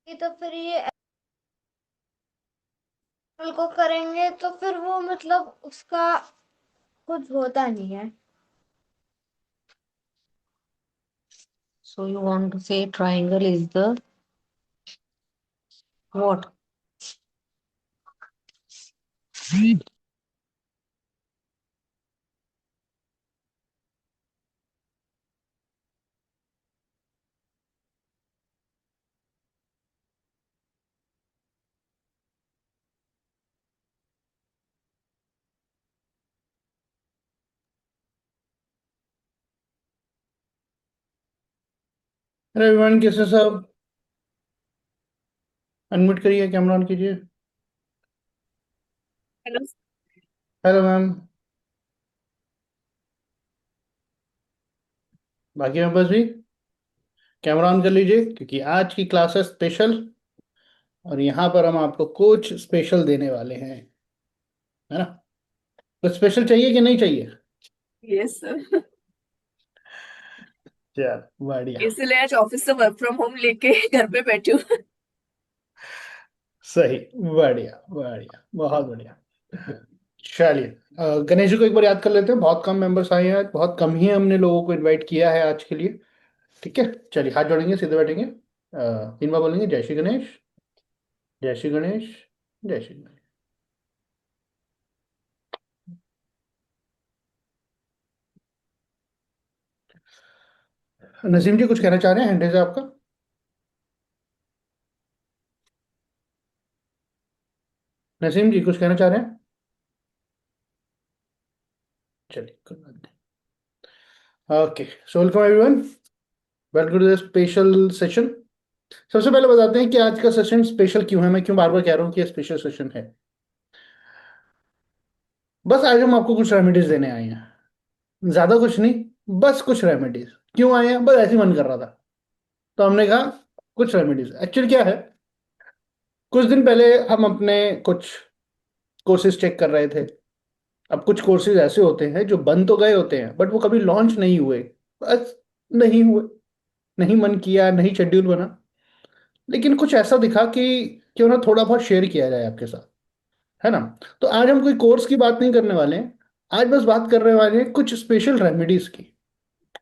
तो फिर ये एप्पल को करेंगे तो फिर वो मतलब उसका कुछ होता नहीं है। So you want to say triangle is the what? Hello everyone, कैसे सब? अनम्यूट करिए, कैमरा ऑन कीजिए। हेलो। Hello ma'am. बाकी मेंबर्स भी कैमरा ऑन कर लीजिए, क्योंकि आज की क्लास है स्पेशल। और यहाँ पर हम आपको कुछ स्पेशल देने वाले हैं, है ना? कुछ स्पेशल चाहिए कि नहीं चाहिए? Yes sir. चल बढ़िया। इसलिए आज ऑफिस से वर्क फ्रॉम होम लेके घर पे बैठी हूँ। सही। बढ़िया बढ़िया, बहुत बढ़िया। चलिए, गणेश जी को एक बार याद कर लेते हैं। बहुत कम मेंबर्स आए हैं आज, बहुत कम ही हमने लोगों को इनवाइट किया है आज के लिए। ठीक है, चलिए हाथ जोड़ेंगे, सीधे बैठेंगे। तीन बार बोलेंगे, जय श्री गणेश, जय श्री गणेश, जय श्री गणेश। नसीम जी कुछ कहना चाह रहे हैं? हैंड रेज है आपका। नसीम जी कुछ कहना चाह रहे हैं? चलिए, कोई बात नहीं। Okay, so welcome everyone, welcome to the special session. सबसे पहले बताते हैं कि आज का सेशन स्पेशल क्यों है, मैं क्यों बार बार कह रहा हूँ कि ये स्पेशल सेशन है। बस आज हम आपको कुछ रेमेडीज देने आए हैं, ज्यादा कुछ नहीं। बस कुछ रेमेडीज। क्यों आए हैं? बस ऐसे ही मन कर रहा था, तो हमने कहा कुछ रेमेडीज। एक्चुअली क्या है, कुछ दिन पहले हम अपने कुछ कोर्सेज चेक कर रहे थे। अब कुछ कोर्सेज ऐसे होते हैं जो बंद तो गए होते हैं, बट वो कभी लॉन्च नहीं हुए। बस नहीं हुए, नहीं मन किया, नहीं शेड्यूल बना। लेकिन कुछ ऐसा दिखा कि क्यों ना थोड़ा बहुत शेयर किया जाए आपके साथ, है ना? तो आज हम कोई कोर्स की बात नहीं करने वाले हैं। आज बस बात करने वाले हैं कुछ स्पेशल रेमेडीज की।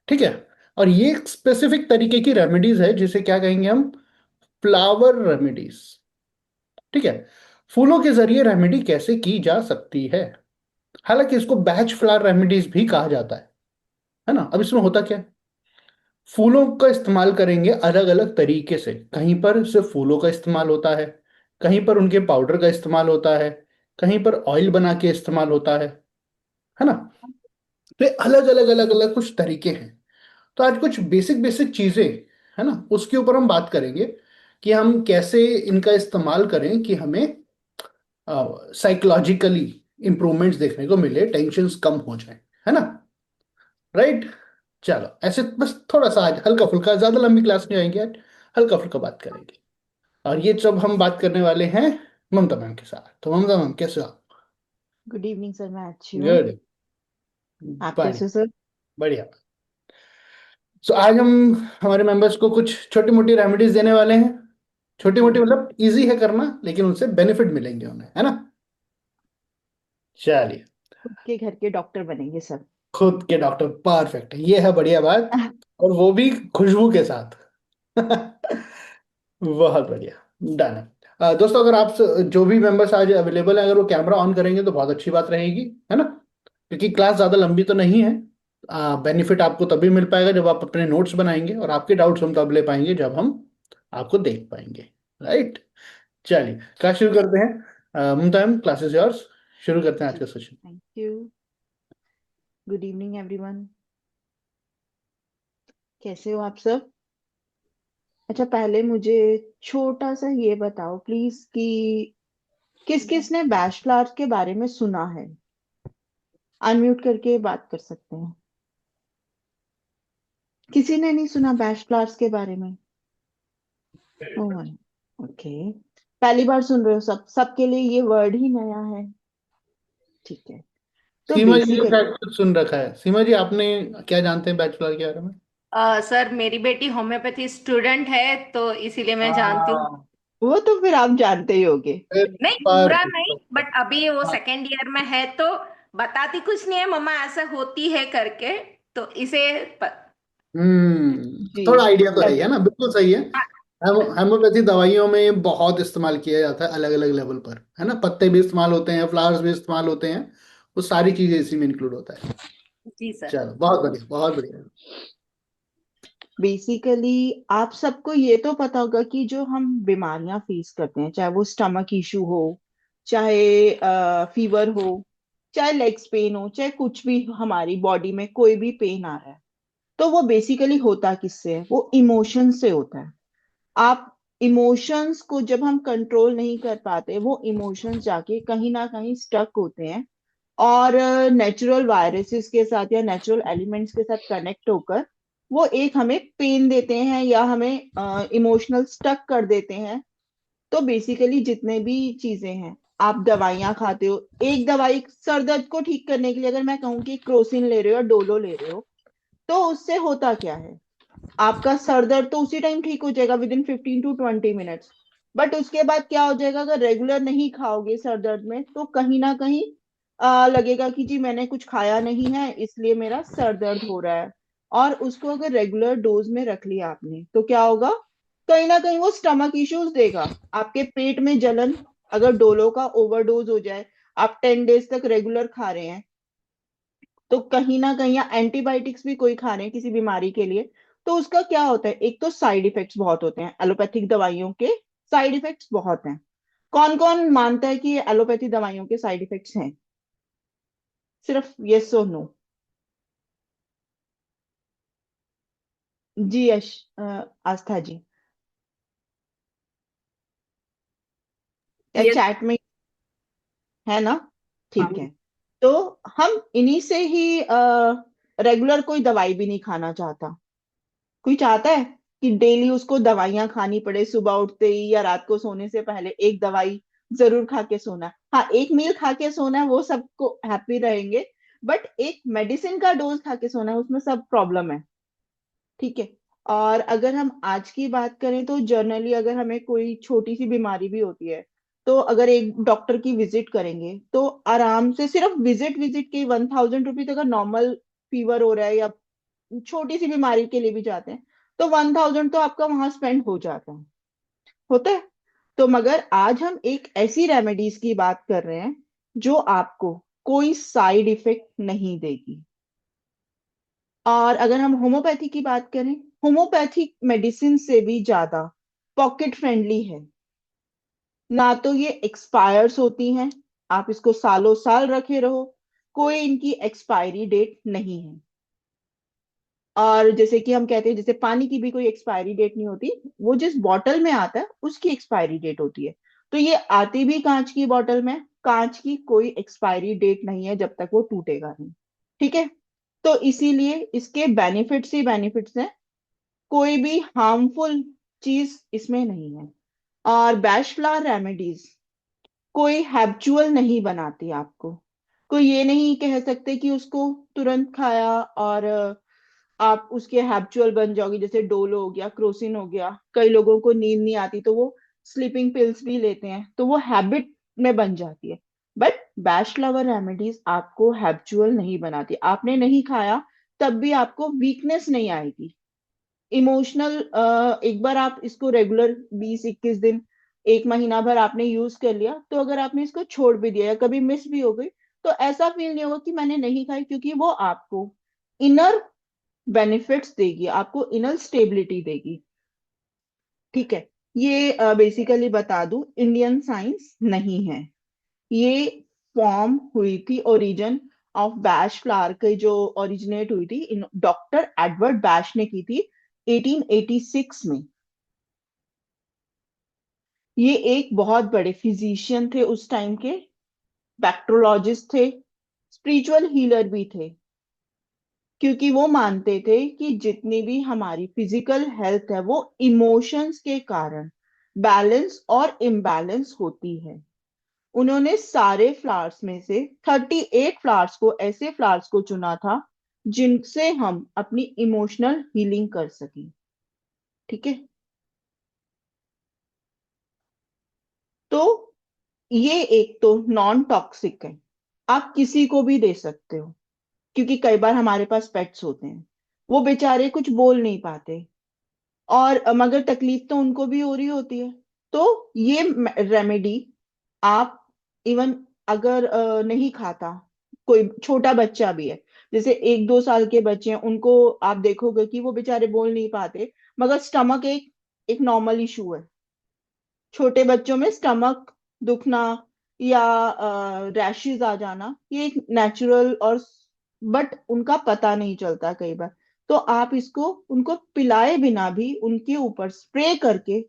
ठीक है? और ये एक स्पेसिफिक तरीके की रेमेडीज है, जिसे क्या कहेंगे हम? Flower remedies. ठीक है? फूलों के जरिए रेमेडी कैसे की जा सकती है। हालांकि इसको बैच फ्लावर रेमेडीज भी कहा जाता है ना? अब इसमें होता क्या है, फूलों का इस्तेमाल करेंगे अलग अलग तरीके से। कहीं पर सिर्फ फूलों का इस्तेमाल होता है, कहीं पर उनके पाउडर का इस्तेमाल होता है, कहीं पर ऑयल बना के इस्तेमाल होता है ना? तो अलग अलग अलग अलग कुछ तरीके हैं। तो आज कुछ बेसिक बेसिक चीजें, है ना, उसके ऊपर हम बात करेंगे कि हम कैसे इनका इस्तेमाल करें कि हमें साइकोलॉजिकली इंप्रूवमेंट्स देखने को मिले, टेंशन कम हो जाए, है ना? राइट। चलो, ऐसे बस थोड़ा सा आज हल्का फुल्का, ज्यादा लंबी क्लास नहीं आएंगे आज, हल्का फुल्का बात करेंगे। और ये जब हम बात करने वाले हैं ममता मैम के साथ। तो ममता मैम कैसे हो आप? गुड इवनिंग सर, मैं अच्छी हूँ। गुड। आप बढ़िया कैसे हो सर? बढ़िया। सो आज हम हमारे मेंबर्स को कुछ छोटी मोटी रेमेडीज देने वाले हैं। छोटी जी, मोटी मतलब इजी है करना, लेकिन उनसे बेनिफिट मिलेंगे उन्हें, है ना? चलिए। खुद के घर के डॉक्टर बनेंगे सर। खुद के डॉक्टर, परफेक्ट, ये है बढ़िया बात। और वो भी खुशबू के साथ। बहुत बढ़िया। डन है। दोस्तों, अगर आप जो भी मेंबर्स आज अवेलेबल हैं, अगर वो कैमरा ऑन करेंगे तो बहुत अच्छी बात रहेगी, है ना? क्योंकि क्लास ज़्यादा लंबी तो नहीं है। बेनिफिट आपको तभी मिल पाएगा जब आप अपने नोट्स बनाएंगे, और आपके डाउट्स हम तब ले पाएंगे जब हम आपको देख पाएंगे। राइट। चलिए, क्लास शुरू करते हैं। Mumtaz, classes yours. शुरू करते हैं आज जी, का session. Thank you. Good evening everyone. कैसे हो आप सब? अच्छा, पहले मुझे छोटा सा ये बताओ प्लीज कि किस किस ने बैच फ्लावर के बारे में सुना है? अनम्यूट करके बात कर सकते हैं। किसी ने नहीं सुना बैच फ्लावर्स के बारे में? ओह, ओके। पहली बार सुन रहे हो सब? सबके लिए ये वर्ड ही नया है। ठीक है, तो सीमा जी ने बेसिकली शायद कुछ सुन रखा है। सीमा जी, आपने क्या जानते हैं बैचलर के बारे में? सर मेरी बेटी होम्योपैथी स्टूडेंट है तो इसीलिए मैं जानती हाँ, हूँ। वो तो फिर आप जानते ही होगे। नहीं पर पूरा नहीं, बट अभी वो सेकेंड ईयर में है तो बताती कुछ नहीं है मम्मा ऐसा होती है करके, तो इसे जी थोड़ा आइडिया तो है ही है चलिए। ना, बिल्कुल सही है। हेमोपैथी दवाइयों में ये बहुत इस्तेमाल किया जाता है अलग अलग लेवल पर, है ना। पत्ते भी इस्तेमाल होते हैं, फ्लावर्स भी इस्तेमाल होते हैं, वो सारी चीजें इसी में इंक्लूड होता है। जी सर। चलो बहुत बढ़िया, बहुत बढ़िया। बेसिकली आप सबको ये तो पता होगा कि जो हम बीमारियां फेस करते हैं, चाहे वो स्टमक इशू हो, चाहे फीवर हो, चाहे लेग्स पेन हो, चाहे कुछ भी हमारी बॉडी में कोई भी पेन आ रहा है, तो वो बेसिकली होता किससे है? वो इमोशन से होता है। आप इमोशंस को जब हम कंट्रोल नहीं कर पाते, वो इमोशंस जाके कहीं ना कहीं स्टक होते हैं और नेचुरल वायरसेस के साथ या नेचुरल एलिमेंट्स के साथ कनेक्ट होकर वो एक हमें पेन देते हैं या हमें इमोशनल स्टक कर देते हैं। तो बेसिकली जितने भी चीजें हैं, आप दवाइयां खाते हो, एक दवाई सर दर्द को ठीक करने के लिए अगर मैं कहूँ कि क्रोसिन ले रहे हो या डोलो ले रहे हो, तो उससे होता क्या है? आपका सर दर्द तो उसी टाइम ठीक हो जाएगा, with in 15 to 20 minutes. But उसके बाद क्या हो जाएगा? अगर रेगुलर नहीं खाओगे सर दर्द में, तो कहीं ना कहीं लगेगा कि जी मैंने कुछ खाया नहीं है इसलिए मेरा सर दर्द हो रहा है। और उसको अगर रेगुलर डोज में रख लिया आपने, तो क्या होगा? कहीं ना कहीं वो स्टमक इश्यूज देगा, आपके पेट में जलन। अगर डोलो का ओवरडोज हो जाए, आप 10 डेज तक रेगुलर खा रहे हैं, तो कहीं ना कहीं, या एंटीबायोटिक्स भी कोई खा रहे हैं किसी बीमारी के लिए, तो उसका क्या होता है? एक तो साइड इफेक्ट्स बहुत होते हैं, एलोपैथिक दवाइयों के साइड इफेक्ट्स बहुत हैं। कौन कौन मानता है कि ये एलोपैथी दवाइयों के साइड इफेक्ट्स हैं? सिर्फ यस और नो। जी आस्था जी, या यस। चैट में है ना? ठीक हाँ। है। तो हम इन्हीं से ही रेगुलर कोई दवाई भी नहीं खाना चाहता। कोई चाहता है कि डेली उसको दवाइयां खानी पड़े, सुबह उठते ही या रात को सोने से पहले एक दवाई जरूर खा के सोना है? हाँ, एक मील खा के सोना है, वो सबको हैप्पी रहेंगे। बट एक मेडिसिन का डोज खा के सोना है, उसमें सब प्रॉब्लम है। ठीक है। और अगर हम आज की बात करें, तो जनरली अगर हमें कोई छोटी सी बीमारी भी होती है, तो अगर एक डॉक्टर की विजिट करेंगे, तो आराम से सिर्फ विजिट विजिट के 1000 रुपीज, अगर नॉर्मल फीवर हो रहा है या छोटी सी बीमारी के लिए भी जाते हैं, तो 1000 तो आपका वहां स्पेंड हो जाता है, होता है। तो मगर आज हम एक ऐसी रेमेडीज की बात कर रहे हैं जो आपको कोई साइड इफेक्ट नहीं देगी। और अगर हम होम्योपैथी की बात करें, होम्योपैथिक मेडिसिन से भी ज्यादा पॉकेट फ्रेंडली है। ना तो ये एक्सपायर्स होती हैं, आप इसको सालों साल रखे रहो, कोई इनकी एक्सपायरी डेट नहीं है। और जैसे कि हम कहते हैं, जैसे पानी की भी कोई एक्सपायरी डेट नहीं होती, वो जिस बॉटल में आता है उसकी एक्सपायरी डेट होती है। तो ये आती भी कांच की बॉटल में, कांच की कोई एक्सपायरी डेट नहीं है जब तक वो टूटेगा नहीं। ठीक है। तो इसीलिए इसके बेनिफिट्स ही बेनिफिट्स हैं, कोई भी हार्मफुल चीज इसमें नहीं है। और बैश फ्लावर रेमेडीज कोई हैबिचुअल नहीं बनाती आपको। कोई ये नहीं कह सकते कि उसको तुरंत खाया और आप उसके हैबिचुअल बन जाओगे। जैसे डोलो हो गया, क्रोसिन हो गया, कई लोगों को नींद नहीं आती तो वो स्लीपिंग पिल्स भी लेते हैं, तो वो हैबिट में बन जाती है। बट बैश फ्लावर रेमेडीज आपको हैबिचुअल नहीं बनाती। आपने नहीं खाया तब भी आपको वीकनेस नहीं आएगी। इमोशनल, एक बार आप इसको रेगुलर 20-21 दिन, एक महीना भर आपने यूज कर लिया, तो अगर आपने इसको छोड़ भी दिया या कभी मिस भी हो गई, तो ऐसा फील नहीं होगा कि मैंने नहीं खाई, क्योंकि वो आपको इनर बेनिफिट्स देगी, आपको इनर स्टेबिलिटी देगी। ठीक है। ये बेसिकली बता दूं, इंडियन साइंस नहीं है। ये फॉर्म हुई थी, ओरिजिन ऑफ बैश फ्लावर की जो ओरिजिनेट हुई थी, इन डॉक्टर एडवर्ड बैश ने की थी 1886 में। ये एक बहुत बड़े फिजिशियन थे उस टाइम के, बैक्टीरियोलॉजिस्ट थे, स्पिरिचुअल हीलर भी थे। क्योंकि वो मानते थे कि जितनी भी हमारी फिजिकल हेल्थ है, वो इमोशंस के कारण बैलेंस और इम्बैलेंस होती है। उन्होंने सारे फ्लावर्स में से 38 फ्लावर्स को, ऐसे फ्लावर्स को चुना था जिनसे हम अपनी इमोशनल हीलिंग कर सकें। ठीक है। तो ये एक तो नॉन टॉक्सिक है, आप किसी को भी दे सकते हो, क्योंकि कई बार हमारे पास पेट्स होते हैं, वो बेचारे कुछ बोल नहीं पाते, और मगर तकलीफ तो उनको भी हो रही होती है। तो ये रेमेडी आप इवन अगर नहीं खाता, कोई छोटा बच्चा भी है, जैसे 1-2 साल के बच्चे हैं, उनको आप देखोगे कि वो बेचारे बोल नहीं पाते, मगर स्टमक एक एक नॉर्मल इशू है। छोटे बच्चों में स्टमक दुखना या रैशेज आ जाना, ये एक नेचुरल और बट उनका पता नहीं चलता कई बार। तो आप इसको उनको पिलाए बिना भी उनके ऊपर स्प्रे करके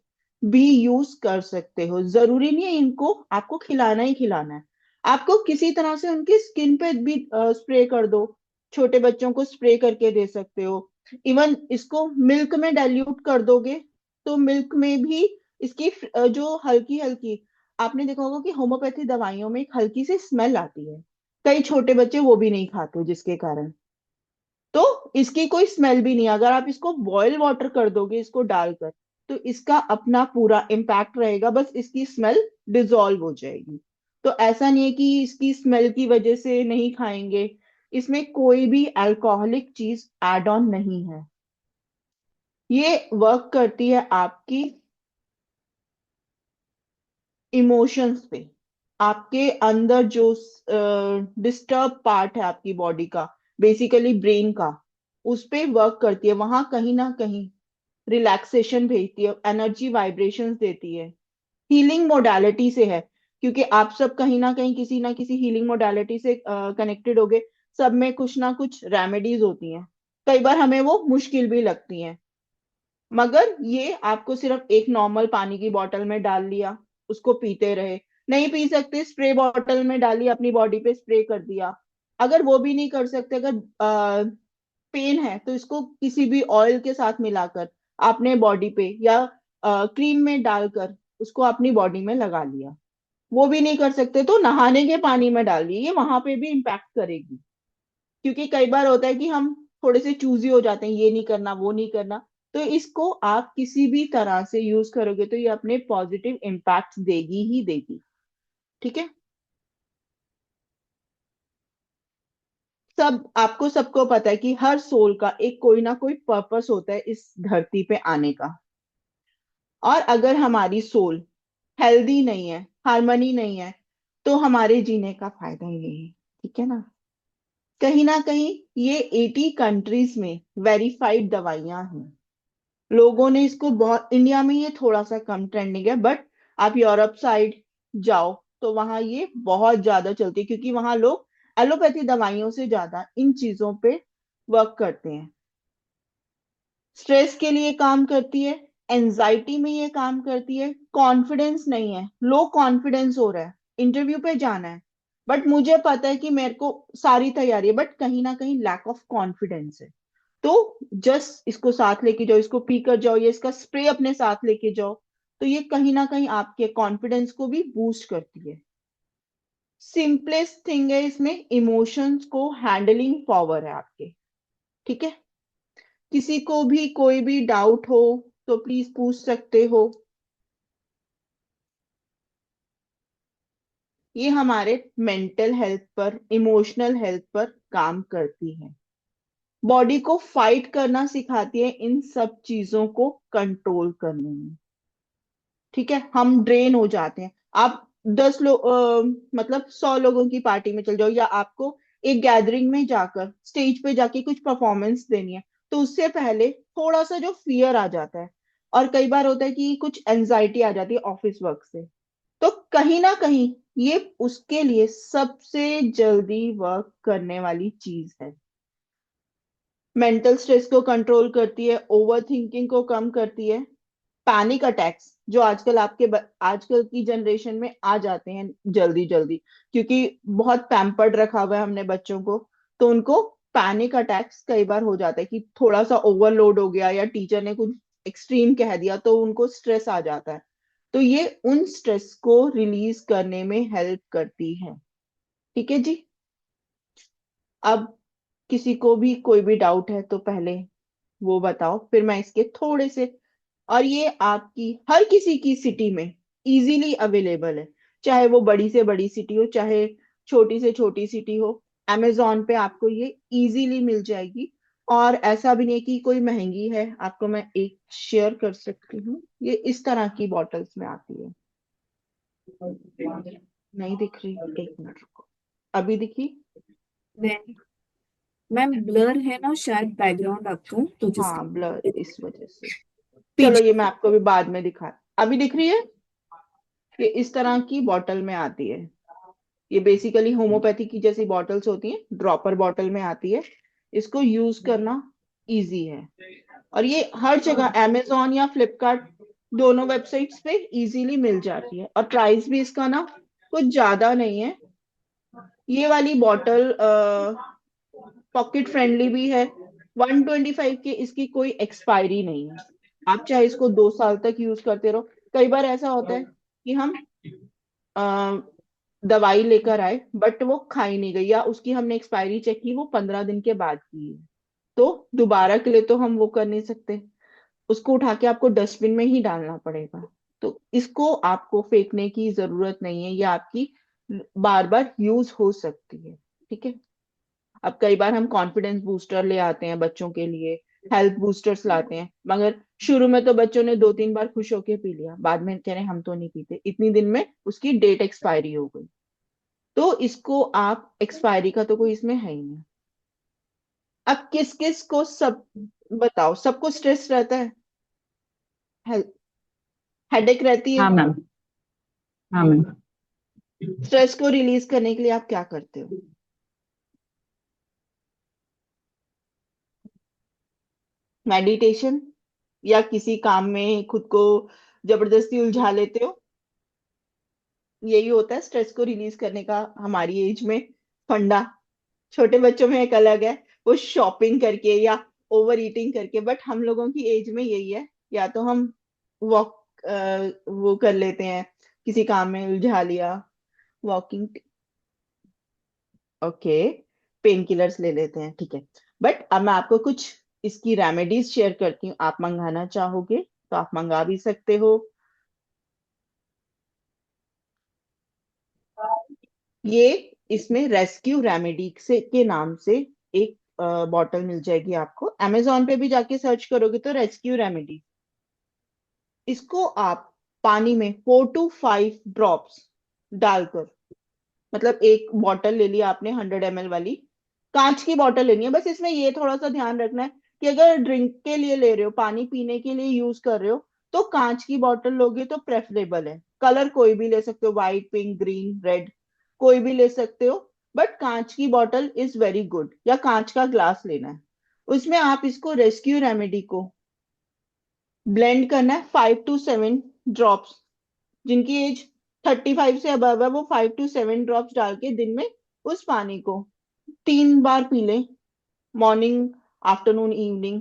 भी यूज कर सकते हो। जरूरी नहीं है इनको आपको खिलाना ही खिलाना है, आपको किसी तरह से उनकी स्किन पे भी स्प्रे कर दो। छोटे बच्चों को स्प्रे करके दे सकते हो। इवन इसको मिल्क में डाइल्यूट कर दोगे तो मिल्क में भी इसकी जो हल्की हल्की, आपने देखा होगा कि होम्योपैथी दवाइयों में एक हल्की सी स्मेल आती है, कई छोटे बच्चे वो भी नहीं खाते, जिसके कारण तो इसकी कोई स्मेल भी नहीं है। अगर आप इसको बॉयल वाटर कर दोगे इसको डालकर, तो इसका अपना पूरा इम्पैक्ट रहेगा, बस इसकी स्मेल डिजॉल्व हो जाएगी। तो ऐसा नहीं है कि इसकी स्मेल की वजह से नहीं खाएंगे, इसमें कोई भी अल्कोहलिक चीज एड ऑन नहीं है। ये वर्क करती है आपकी इमोशंस पे, आपके अंदर जो डिस्टर्ब पार्ट है आपकी बॉडी का, बेसिकली ब्रेन का, उस पे वर्क करती है। वहां कहीं ना कहीं रिलैक्सेशन भेजती है, एनर्जी वाइब्रेशंस देती है, हीलिंग मोडालिटी से है, क्योंकि आप सब कहीं ना किसी हीलिंग मोडालिटी से कनेक्टेड होगे। सब में कुछ ना कुछ रेमेडीज होती हैं, कई बार हमें वो मुश्किल भी लगती हैं, मगर ये आपको सिर्फ एक नॉर्मल पानी की बोतल में डाल लिया, उसको पीते रहे। नहीं पी सकते, स्प्रे बॉटल में डाली, अपनी बॉडी पे स्प्रे कर दिया। अगर वो भी नहीं कर सकते, अगर पेन है, तो इसको किसी भी ऑयल के साथ मिलाकर आपने बॉडी पे या क्रीम में डालकर उसको अपनी बॉडी में लगा लिया। वो भी नहीं कर सकते तो नहाने के पानी में डालिए, ये वहां पे भी इम्पैक्ट करेगी। क्योंकि कई बार होता है कि हम थोड़े से चूजी हो जाते हैं, ये नहीं करना वो नहीं करना, तो इसको आप किसी भी तरह से यूज करोगे तो ये अपने पॉजिटिव इम्पैक्ट देगी ही देगी। ठीक है, सब आपको सबको पता है कि हर सोल का एक कोई ना कोई पर्पस होता है इस धरती पे आने का, और अगर हमारी सोल हेल्दी नहीं है, हार्मनी नहीं है, तो हमारे जीने का फायदा ही नहीं है। ठीक है ना कहीं ये 80 कंट्रीज में वेरीफाइड दवाइयां हैं। लोगों ने इसको बहुत, इंडिया में ये थोड़ा सा कम ट्रेंडिंग है, बट आप यूरोप साइड जाओ तो वहां ये बहुत ज्यादा चलती है, क्योंकि वहां लोग एलोपैथी दवाइयों से ज्यादा इन चीजों पे वर्क करते हैं। स्ट्रेस के लिए काम करती है, एंजाइटी में ये काम करती है, कॉन्फिडेंस नहीं है, लो कॉन्फिडेंस हो रहा है, इंटरव्यू पे जाना है, बट मुझे पता है कि मेरे को सारी तैयारी है, बट कहीं ना कहीं लैक ऑफ कॉन्फिडेंस है, तो जस्ट इसको साथ लेके जाओ, इसको पी कर जाओ या इसका स्प्रे अपने साथ लेके जाओ, तो ये कहीं ना कहीं आपके कॉन्फिडेंस को भी बूस्ट करती है। सिंपलेस्ट थिंग है, इसमें इमोशंस को हैंडलिंग पावर है आपके। ठीक है, किसी को भी कोई भी डाउट हो तो प्लीज पूछ सकते हो। ये हमारे मेंटल हेल्थ पर, इमोशनल हेल्थ पर काम करती है, बॉडी को फाइट करना सिखाती है इन सब चीजों को कंट्रोल करने में। ठीक है, हम ड्रेन हो जाते हैं। आप 10 लोग मतलब 100 लोगों की पार्टी में चल जाओ, या आपको एक गैदरिंग में जाकर स्टेज पे जाके कुछ परफॉर्मेंस देनी है, तो उससे पहले थोड़ा सा जो फियर आ जाता है, और कई बार होता है कि कुछ एंजाइटी आ जाती है ऑफिस वर्क से, तो कहीं ना कहीं ये उसके लिए सबसे जल्दी वर्क करने वाली चीज है। मेंटल स्ट्रेस को कंट्रोल करती है, ओवर थिंकिंग को कम करती है, पैनिक अटैक्स जो आजकल आजकल की जनरेशन में आ जाते हैं जल्दी जल्दी, क्योंकि बहुत पैम्पर्ड रखा हुआ है हमने बच्चों को, तो उनको पैनिक अटैक्स कई बार हो जाता है कि थोड़ा सा ओवरलोड हो गया या टीचर ने कुछ एक्सट्रीम कह दिया तो उनको स्ट्रेस आ जाता है, तो ये उन स्ट्रेस को रिलीज करने में हेल्प करती है। ठीक है जी, अब किसी को भी कोई भी डाउट है तो पहले वो बताओ, फिर मैं इसके थोड़े से, और ये आपकी हर किसी की सिटी में इजीली अवेलेबल है, चाहे वो बड़ी से बड़ी सिटी हो, चाहे छोटी से छोटी सिटी हो। Amazon पे आपको ये इजीली मिल जाएगी। और ऐसा भी नहीं कि कोई महंगी है, आपको मैं एक शेयर कर सकती हूँ। ये इस तरह की बॉटल्स में आती है। नहीं दिख रही, एक मिनट रुको, अभी दिखी? नहीं मैम, ब्लर है ना शायद बैकग्राउंड आपका, तो हाँ, ब्लर जिसकी इस वजह से। चलो, पीछे। ये मैं आपको भी बाद में दिखा। अभी दिख रही है? ये इस तरह की बॉटल में आती है। ये बेसिकली होम्योपैथी की जैसी बॉटल्स होती हैं, ड्रॉपर बॉटल में आती है। इसको यूज करना इजी है। और ये हर जगह अमेजोन या फ्लिपकार्ट, दोनों वेबसाइट्स पे इजीली मिल जाती है। और प्राइस भी इसका ना कुछ ज्यादा नहीं है। ये वाली बॉटल पॉकेट फ्रेंडली भी है। 125 के इसकी कोई एक्सपायरी नहीं है। आप चाहे इसको 2 साल तक यूज करते रहो। कई बार ऐसा होता है कि हम अ, दवाई लेकर आए बट वो खाई नहीं गई, या उसकी हमने एक्सपायरी चेक की, वो 15 दिन के बाद की है। तो दोबारा के लिए तो हम वो कर नहीं सकते, उसको उठा के आपको डस्टबिन में ही डालना पड़ेगा। तो इसको आपको फेंकने की जरूरत नहीं है, ये आपकी बार बार यूज हो सकती है। ठीक है। अब कई बार हम कॉन्फिडेंस बूस्टर ले आते हैं बच्चों के लिए, हेल्थ बूस्टर्स लाते हैं, मगर शुरू में तो बच्चों ने 2-3 बार खुश होके पी लिया, बाद में कह रहे हैं हम तो नहीं पीते, इतनी दिन में उसकी डेट एक्सपायरी हो गई। तो इसको आप, एक्सपायरी का तो कोई इसमें है ही नहीं। अब किस किस को सब बताओ, सबको स्ट्रेस रहता है, हेडेक रहती है। हाँ मैम। हाँ मैम। स्ट्रेस को रिलीज करने के लिए आप क्या करते हो? मेडिटेशन, या किसी काम में खुद को जबरदस्ती उलझा लेते हो? यही होता है स्ट्रेस को रिलीज करने का हमारी एज में फंडा। छोटे बच्चों में एक अलग है, वो शॉपिंग करके या ओवर ईटिंग करके, बट हम लोगों की एज में यही है, या तो हम वॉक वो कर लेते हैं, किसी काम में उलझा लिया, वॉकिंग, ओके, पेन किलर्स ले लेते हैं, ठीक है। बट अब मैं आपको कुछ इसकी रेमेडीज शेयर करती हूँ। आप मंगाना चाहोगे तो आप मंगा भी सकते हो। ये इसमें रेस्क्यू रेमेडी से के नाम से एक बॉटल मिल जाएगी आपको। अमेजोन पे भी जाके सर्च करोगे तो रेस्क्यू रेमेडी। इसको आप पानी में 4 to 5 ड्रॉप्स डालकर, मतलब एक बॉटल ले लिया आपने 100 ml वाली, कांच की बॉटल लेनी है। बस इसमें ये थोड़ा सा ध्यान रखना है कि अगर ड्रिंक के लिए ले रहे हो, पानी पीने के लिए यूज कर रहे हो, तो कांच की बॉटल लोगे तो प्रेफरेबल है। कलर कोई भी ले सकते हो, व्हाइट, पिंक, ग्रीन, रेड, कोई भी ले सकते हो, बट कांच की बॉटल इज वेरी गुड। या कांच का ग्लास लेना है, उसमें आप इसको रेस्क्यू रेमेडी को ब्लेंड करना है, 5 to 7 ड्रॉप्स। जिनकी एज 35 से अबव है, वो 5 to 7 ड्रॉप्स डाल के दिन में उस पानी को 3 बार पी लें, मॉर्निंग, आफ्टरनून, इवनिंग,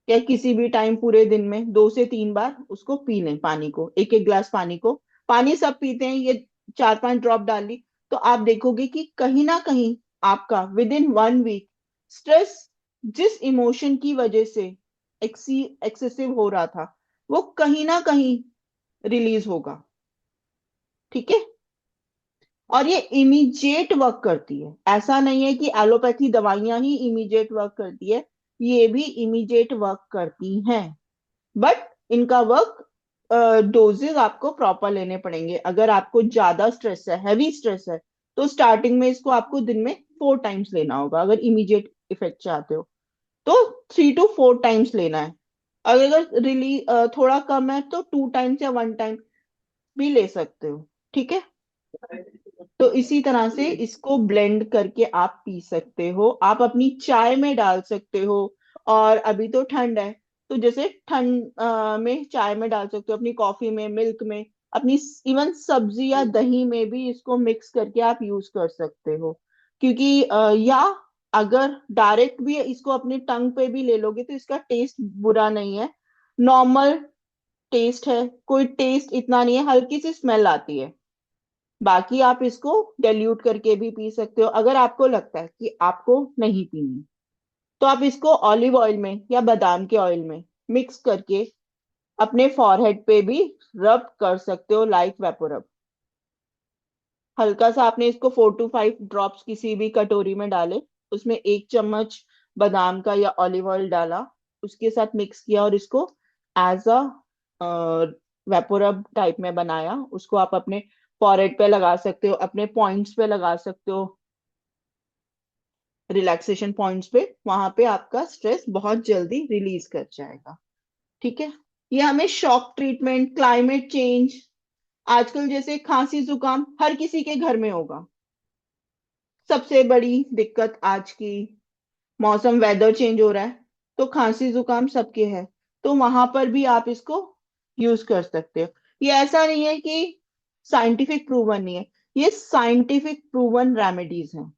या किसी भी टाइम पूरे दिन में 2 से 3 बार उसको पी लें। पानी को, एक एक ग्लास पानी को, पानी सब पीते हैं, ये 4-5 ड्रॉप डाल ली, तो आप देखोगे कि कहीं ना कहीं आपका विद इन 1 वीक स्ट्रेस, जिस इमोशन की वजह से एक्सेसिव हो रहा था, वो कहीं ना कहीं रिलीज होगा। ठीक है। और ये इमीडिएट वर्क करती है, ऐसा नहीं है कि एलोपैथी दवाइयां ही इमीडिएट वर्क करती है, ये भी इमीडिएट वर्क करती हैं। बट इनका वर्क डोजेज आपको प्रॉपर लेने पड़ेंगे। अगर आपको ज्यादा स्ट्रेस है, हैवी स्ट्रेस है, तो स्टार्टिंग में इसको आपको दिन में 4 टाइम्स लेना होगा। अगर इमीडिएट इफेक्ट चाहते हो तो 3 to 4 टाइम्स लेना है। अगर थोड़ा कम है तो 2 टाइम्स या 1 टाइम भी ले सकते हो। ठीक है। तो इसी तरह से इसको ब्लेंड करके आप पी सकते हो, आप अपनी चाय में डाल सकते हो। और अभी तो ठंड है, तो जैसे ठंड में चाय में डाल सकते हो, अपनी कॉफी में, मिल्क में, अपनी इवन सब्जी या दही में भी इसको मिक्स करके आप यूज कर सकते हो। क्योंकि या अगर डायरेक्ट भी इसको अपनी टंग पे भी ले लोगे तो इसका टेस्ट बुरा नहीं है, नॉर्मल टेस्ट है, कोई टेस्ट इतना नहीं है, हल्की सी स्मेल आती है। बाकी आप इसको डाइल्यूट करके भी पी सकते हो। अगर आपको लगता है कि आपको नहीं पीनी, तो आप इसको ऑलिव ऑयल में या बादाम के ऑयल में मिक्स करके अपने फॉरहेड पे भी रब कर सकते हो, लाइक वेपोरब। हल्का सा आपने इसको 4 to 5 ड्रॉप्स किसी भी कटोरी में डाले, उसमें 1 चम्मच बादाम का या ऑलिव ऑयल डाला, उसके साथ मिक्स किया और इसको एज अ वेपोरब टाइप में बनाया। उसको आप अपने फॉरहेड पे लगा सकते हो, अपने पॉइंट्स पे लगा सकते हो, रिलैक्सेशन पॉइंट्स पे। वहां पे आपका स्ट्रेस बहुत जल्दी रिलीज कर जाएगा। ठीक है, ये हमें शॉक ट्रीटमेंट, क्लाइमेट चेंज, आजकल जैसे खांसी जुकाम हर किसी के घर में होगा। सबसे बड़ी दिक्कत आज की, मौसम वेदर चेंज हो रहा है तो खांसी जुकाम सबके है। तो वहां पर भी आप इसको यूज कर सकते हो। ये ऐसा नहीं है कि साइंटिफिक प्रूवन नहीं है, ये साइंटिफिक प्रूवन रेमेडीज हैं।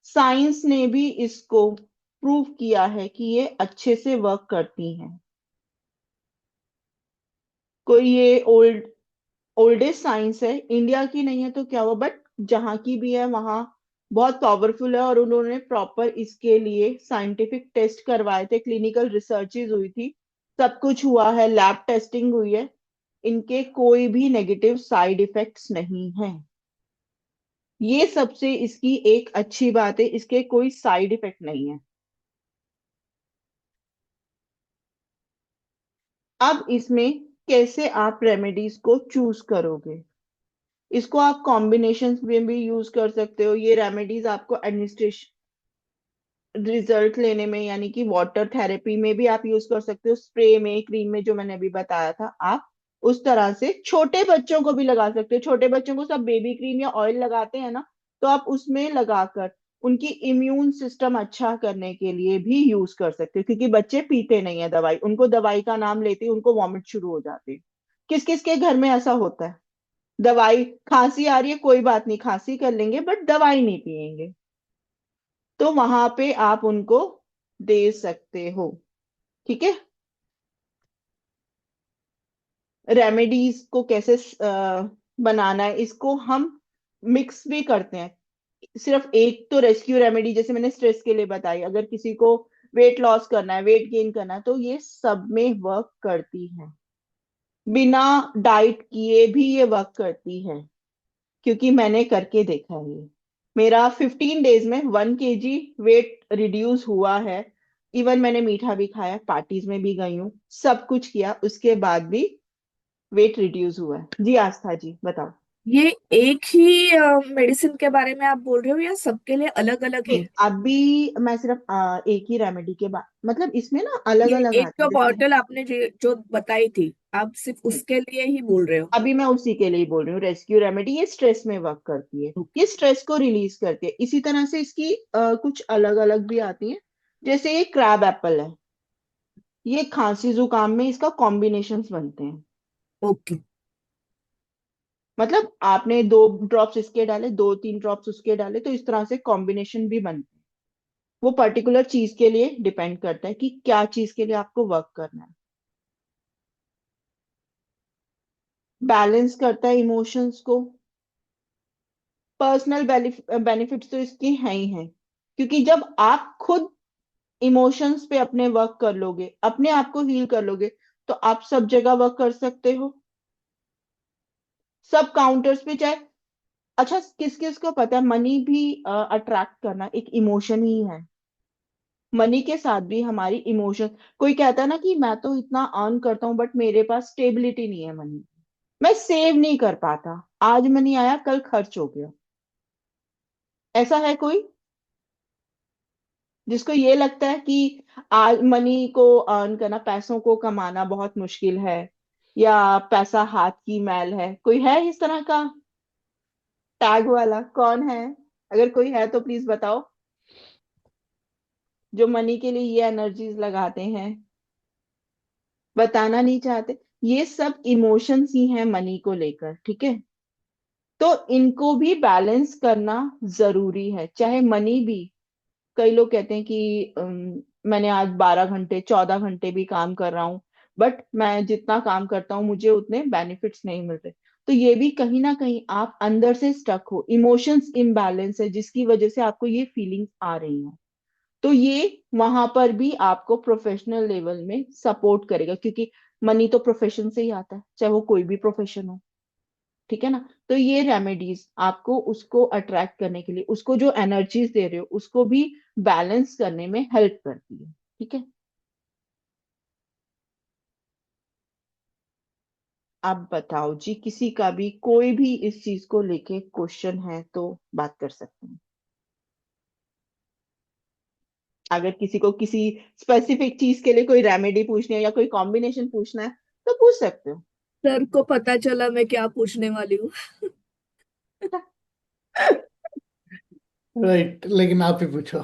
साइंस ने भी इसको प्रूव किया है कि ये अच्छे से वर्क करती हैं। कोई ये ओल्डेस्ट साइंस है, इंडिया की नहीं है तो क्या हुआ, बट जहां की भी है वहां बहुत पावरफुल है। और उन्होंने प्रॉपर इसके लिए साइंटिफिक टेस्ट करवाए थे, क्लिनिकल रिसर्चेज हुई थी, सब कुछ हुआ है, लैब टेस्टिंग हुई है। इनके कोई भी नेगेटिव साइड इफेक्ट्स नहीं है। ये सबसे इसकी एक अच्छी बात है, इसके कोई साइड इफेक्ट नहीं है। अब इसमें कैसे आप रेमेडीज को चूज करोगे, इसको आप कॉम्बिनेशन में भी यूज कर सकते हो। ये रेमेडीज आपको एडमिनिस्ट्रेशन रिजल्ट लेने में, यानी कि वाटर थेरेपी में भी आप यूज कर सकते हो, स्प्रे में, क्रीम में, जो मैंने अभी बताया था। आप उस तरह से छोटे बच्चों को भी लगा सकते हो। छोटे बच्चों को सब बेबी क्रीम या ऑयल लगाते हैं ना, तो आप उसमें लगाकर उनकी इम्यून सिस्टम अच्छा करने के लिए भी यूज कर सकते हो। क्योंकि बच्चे पीते नहीं है दवाई, उनको दवाई का नाम लेते ही उनको वॉमिट शुरू हो जाती है। किस किस के घर में ऐसा होता है? दवाई, खांसी आ रही है, कोई बात नहीं, खांसी कर लेंगे बट दवाई नहीं पिएंगे। तो वहां पे आप उनको दे सकते हो। ठीक है, रेमेडीज को कैसे बनाना है, इसको हम मिक्स भी करते हैं। सिर्फ एक तो रेस्क्यू रेमेडी जैसे मैंने स्ट्रेस के लिए बताई, अगर किसी को वेट लॉस करना है, वेट गेन करना है, तो ये सब में वर्क करती है। बिना डाइट किए भी ये वर्क करती है, क्योंकि मैंने करके देखा है ये। मेरा 15 डेज में 1 kg वेट रिड्यूस हुआ है। इवन मैंने मीठा भी खाया, पार्टीज में भी गई हूँ, सब कुछ किया, उसके बाद भी वेट रिड्यूस हुआ है। जी आस्था जी बताओ। ये एक ही मेडिसिन के बारे में आप बोल रहे हो या सबके लिए अलग अलग नहीं, है? अभी मैं सिर्फ एक ही रेमेडी के बाद, मतलब इसमें ना अलग ये अलग एक आते जो हैं डिफरेंट। बॉटल आपने जो बताई थी, आप सिर्फ उसके लिए ही बोल रहे हो? अभी मैं उसी के लिए ही बोल रही हूँ, रेस्क्यू रेमेडी। ये स्ट्रेस में वर्क करती है, ये स्ट्रेस को रिलीज करती है। इसी तरह से इसकी कुछ अलग अलग भी आती है। जैसे ये क्रैब एप्पल है, ये खांसी जुकाम में इसका कॉम्बिनेशंस बनते हैं। ओके। मतलब आपने 2 ड्रॉप्स इसके डाले, 2-3 ड्रॉप्स उसके डाले, तो इस तरह से कॉम्बिनेशन भी बनते हैं। वो पर्टिकुलर चीज के लिए डिपेंड करता है कि क्या चीज के लिए आपको वर्क करना है। बैलेंस करता है इमोशंस को। पर्सनल बेनिफिट्स तो इसके हैं ही हैं, क्योंकि जब आप खुद इमोशंस पे अपने वर्क कर लोगे, अपने आप को हील कर लोगे, तो आप सब जगह वर्क कर सकते हो, सब काउंटर्स पे। चाहे, अच्छा, किस किस को पता है मनी भी अट्रैक्ट करना एक इमोशन ही है। मनी के साथ भी हमारी इमोशन, कोई कहता है ना कि मैं तो इतना अर्न करता हूँ बट मेरे पास स्टेबिलिटी नहीं है मनी, मैं सेव नहीं कर पाता, आज मनी आया कल खर्च हो गया। ऐसा है कोई जिसको ये लगता है कि आज मनी को अर्न करना, पैसों को कमाना बहुत मुश्किल है, या पैसा हाथ की मैल है? कोई है इस तरह का टैग वाला? कौन है? अगर कोई है तो प्लीज बताओ, जो मनी के लिए ये एनर्जीज लगाते हैं, बताना नहीं चाहते। ये सब इमोशंस ही हैं मनी को लेकर। ठीक है, तो इनको भी बैलेंस करना जरूरी है। चाहे मनी भी, कई लोग कहते हैं कि मैंने आज 12 घंटे 14 घंटे भी काम कर रहा हूँ, बट मैं जितना काम करता हूँ मुझे उतने बेनिफिट्स नहीं मिल रहे। तो ये भी कहीं ना कहीं आप अंदर से स्टक हो, इमोशंस इम्बैलेंस है, जिसकी वजह से आपको ये फीलिंग्स आ रही हैं। तो ये वहां पर भी आपको प्रोफेशनल लेवल में सपोर्ट करेगा, क्योंकि मनी तो प्रोफेशन से ही आता है, चाहे वो कोई भी प्रोफेशन हो, ठीक है ना। तो ये रेमेडीज आपको उसको अट्रैक्ट करने के लिए, उसको जो एनर्जीज दे रहे हो उसको भी बैलेंस करने में हेल्प करती है, ठीक है। आप बताओ जी, किसी का भी कोई भी इस चीज को लेके क्वेश्चन है तो बात कर सकते हैं। अगर किसी को किसी स्पेसिफिक चीज के लिए कोई रेमेडी पूछनी है या कोई कॉम्बिनेशन पूछना है तो पूछ सकते हो। सर को पता चला मैं क्या पूछने वाली हूँ। राइट, लेकिन आप ही पूछो।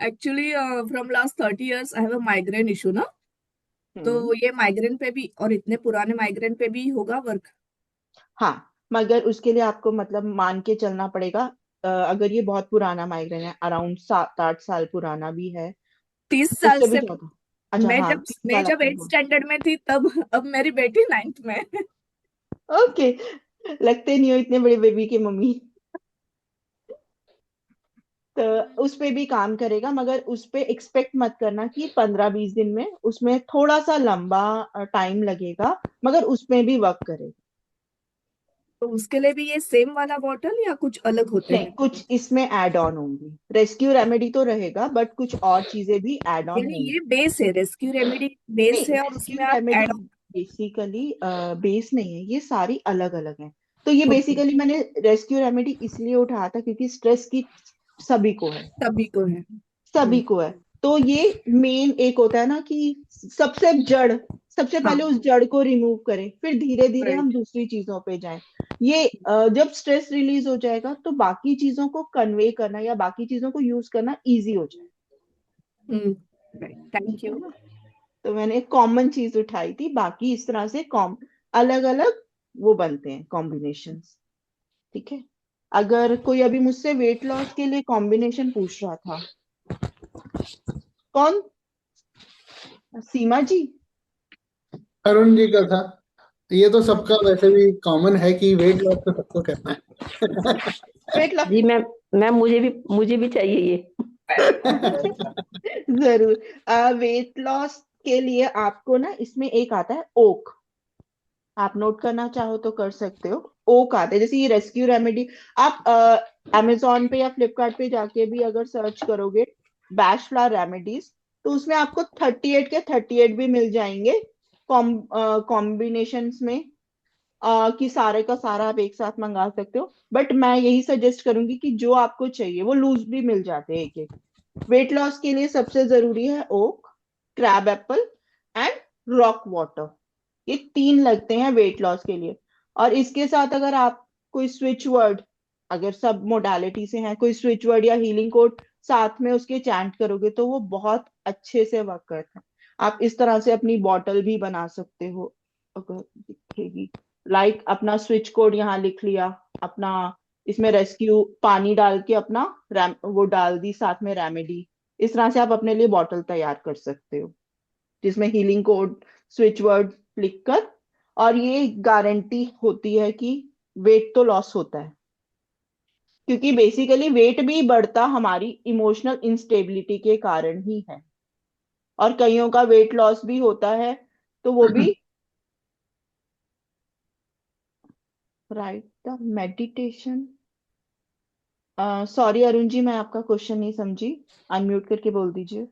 Actually from last 30 years I have a migraine issue ना। तो हम्म। ये माइग्रेन पे भी, और इतने पुराने माइग्रेन पे भी होगा वर्क? हाँ, मगर उसके लिए आपको मतलब मान के चलना पड़ेगा। अगर ये बहुत पुराना माइग्रेन है, अराउंड 7-8 साल पुराना भी है, 30 साल उससे भी से। ज्यादा। अच्छा, मैं हाँ, जब 30 साल 8th आपने। स्टैंडर्ड में थी तब, अब मेरी बेटी 9th में है। ओके, लगते नहीं हो इतने बड़े बेबी के मम्मी। तो उस पे भी काम करेगा, मगर उस पे एक्सपेक्ट मत करना कि 15-20 दिन में, उसमें थोड़ा सा लंबा टाइम लगेगा, मगर उसमें भी वर्क करेगा। तो उसके लिए भी ये सेम वाला बॉटल या कुछ अलग होते नहीं, हैं? कुछ इसमें ऐड ऑन होंगी। रेस्क्यू रेमेडी तो रहेगा, बट कुछ और चीजें भी ऐड ऑन यानी होंगी। ये बेस है, रेस्क्यू रेमेडी बेस नहीं, है, और रेस्क्यू उसमें आप remedy add on. Basically base नहीं है, ये सारी अलग अलग है। तो ये ओके, बेसिकली मैंने रेस्क्यू रेमेडी इसलिए उठाया था क्योंकि स्ट्रेस की सभी को है, सभी को है। सभी को है। तो ये मेन एक होता है ना कि सबसे जड़, सबसे हाँ, पहले उस जड़ को रिमूव करें, फिर धीरे धीरे हम राइट। दूसरी चीजों पे जाएं। ये जब स्ट्रेस रिलीज हो जाएगा तो बाकी चीजों को कन्वे करना या बाकी चीजों को यूज करना इजी हो जाएगा, राइट, थैंक है यू। ना। तो मैंने एक कॉमन चीज उठाई थी, बाकी इस तरह से कॉम अलग अलग वो बनते हैं कॉम्बिनेशंस, ठीक है। अगर कोई अभी मुझसे वेट लॉस के लिए कॉम्बिनेशन पूछ रहा था, कौन? सीमा जी? अरुण जी का था। ये तो सबका वैसे भी कॉमन है कि वेट लॉस तो सबको करना है। वेट लॉस जी मैम मुझे भी चाहिए ये। जरूर। वेट लॉस के लिए आपको ना इसमें एक आता है ओक, आप नोट करना चाहो तो कर सकते हो। ओक आता है, जैसे ये रेस्क्यू रेमेडी, आप अमेजोन पे या फ्लिपकार्ट पे जाके भी अगर सर्च करोगे बैश फ्लावर रेमेडीज, तो उसमें आपको 38 के 38 भी मिल जाएंगे कॉम्बिनेशंस में, कि सारे का सारा आप एक साथ मंगा सकते हो। बट मैं यही सजेस्ट करूंगी कि जो आपको चाहिए वो लूज भी मिल जाते हैं एक एक। वेट लॉस के लिए सबसे जरूरी है oak, crab apple and rock water, ये 3 लगते हैं वेट लॉस के लिए। और इसके साथ अगर आप कोई स्विच वर्ड, अगर सब मोडालिटी से हैं, कोई स्विच वर्ड या हीलिंग कोड साथ में उसके चैंट करोगे तो वो बहुत अच्छे से वर्क करता है। आप इस तरह से अपनी बॉटल भी बना सकते हो, अगर दिखेगी, लाइक अपना स्विच कोड यहाँ लिख लिया, अपना इसमें रेस्क्यू पानी डाल के अपना वो डाल दी, साथ में रेमेडी। इस तरह से आप अपने लिए बॉटल तैयार कर सकते हो जिसमें हीलिंग कोड, स्विच वर्ड लिखकर। और ये गारंटी होती है कि वेट तो लॉस होता है, क्योंकि बेसिकली वेट भी बढ़ता हमारी इमोशनल इंस्टेबिलिटी के कारण ही है। और कईयों का वेट लॉस भी होता है, तो वो भी write the meditation. Sorry Arun ji, मैं आपका क्वेश्चन नहीं समझी, अनम्यूट करके बोल दीजिए।